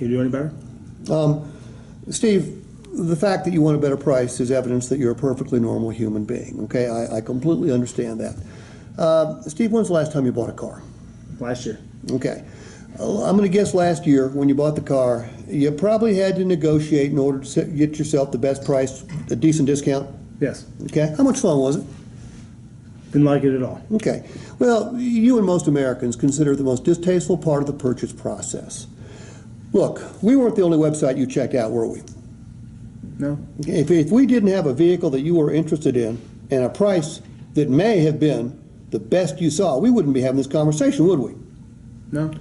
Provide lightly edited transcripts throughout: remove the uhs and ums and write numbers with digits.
Can you do any better? Steve, the fact that you want a better price is evidence that you're a perfectly normal human being, okay? I completely understand that. Steve, when's the last time you bought a car? Last year. Okay. I'm going to guess last year when you bought the car, you probably had to negotiate in order to get yourself the best price, a decent discount? Yes. Okay. How much fun was it? Didn't like it at all. Okay. Well, you and most Americans consider it the most distasteful part of the purchase process. Look, we weren't the only website you checked out, were we? No. Okay. If we didn't have a vehicle that you were interested in and a price that may have been the best you saw, we wouldn't be having this conversation, would we? No.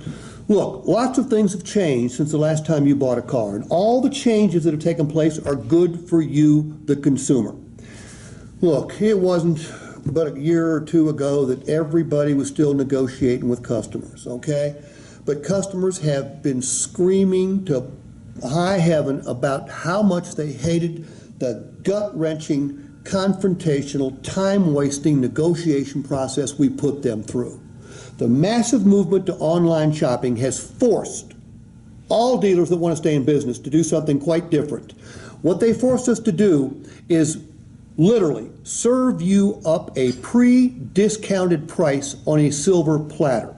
Look, lots of things have changed since the last time you bought a car, and all the changes that have taken place are good for you, the consumer. Look, it wasn't but a year or two ago that everybody was still negotiating with customers, okay? But customers have been screaming to high heaven about how much they hated the gut-wrenching, confrontational, time-wasting negotiation process we put them through. The massive movement to online shopping has forced all dealers that want to stay in business to do something quite different. What they forced us to do is literally serve you up a pre-discounted price on a silver platter.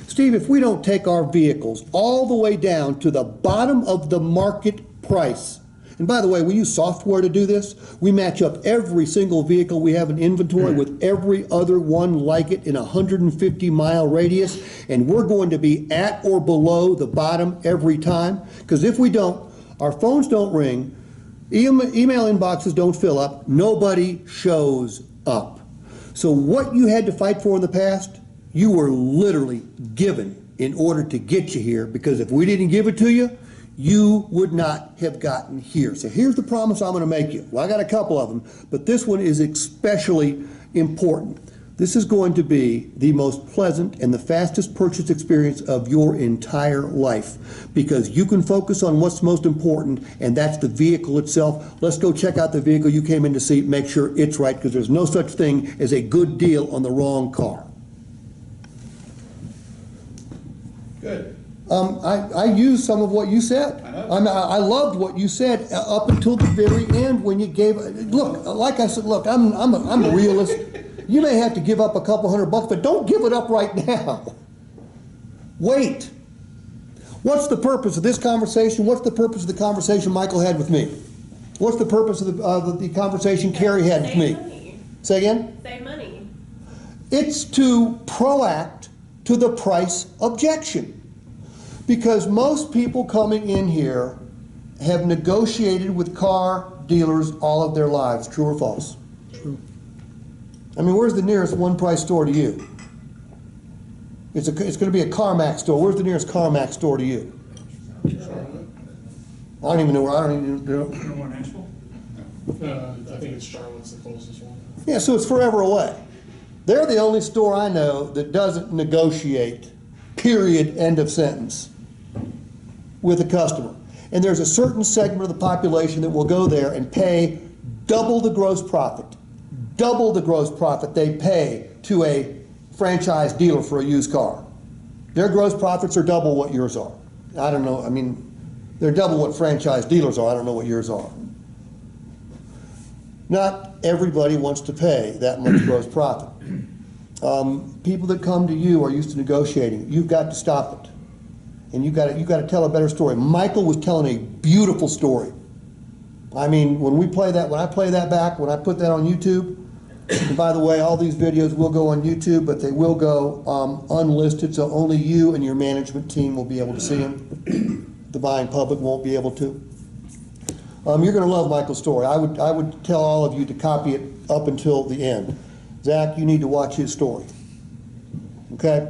Steve, if we don't take our vehicles all the way down to the bottom of the market price, and by the way, we use software to do this. We match up every single vehicle we have in inventory with every other one like it in a 150-mile radius, and we're going to be at or below the bottom every time. Because if we don't, our phones don't ring, email inboxes don't fill up, nobody shows up. So what you had to fight for in the past, you were literally given in order to get you here, because if we didn't give it to you, you would not have gotten here. So here's the promise I'm going to make you. Well, I got a couple of them, but this one is especially important. This is going to be the most pleasant and the fastest purchase experience of your entire life, because you can focus on what's most important, and that's the vehicle itself. Let's go check out the vehicle you came in to see, make sure it's right, because there's no such thing as a good deal on the wrong car. Good. I used some of what you said. I loved what you said up until the very end when you gave. Look, like I said, look, I'm a realist. You may have to give up a couple $100, but don't give it up right now. Wait. What's the purpose of this conversation? What's the purpose of the conversation Michael had with me? What's the purpose of the conversation Carrie had with me? Money. Say again? Save money. It's to proact to the price objection. Because most people coming in here have negotiated with car dealers all of their lives. True or false? True. I mean, where's the nearest one-price store to you? It's going to be a CarMax store. Where's the nearest CarMax store to you? I don't even know where. I don't even know. You know what, Nashville? I think it's Charlotte's the closest one. Yeah, so it's forever away. They're the only store I know that doesn't negotiate, period, end of sentence, with a customer. And there's a certain segment of the population that will go there and pay double the gross profit they pay to a franchise dealer for a used car. Their gross profits are double what yours are. I don't know, I mean, they're double what franchise dealers are. I don't know what yours are. Not everybody wants to pay that much gross profit. People that come to you are used to negotiating. You've got to stop it. And you've got to tell a better story. Michael was telling a beautiful story. I mean, when I play that back, when I put that on YouTube, and by the way, all these videos will go on YouTube, but they will go unlisted, so only you and your management team will be able to see them. The buying public won't be able to. You're going to love Michael's story. I would tell all of you to copy it up until the end. Zach, you need to watch his story. Okay?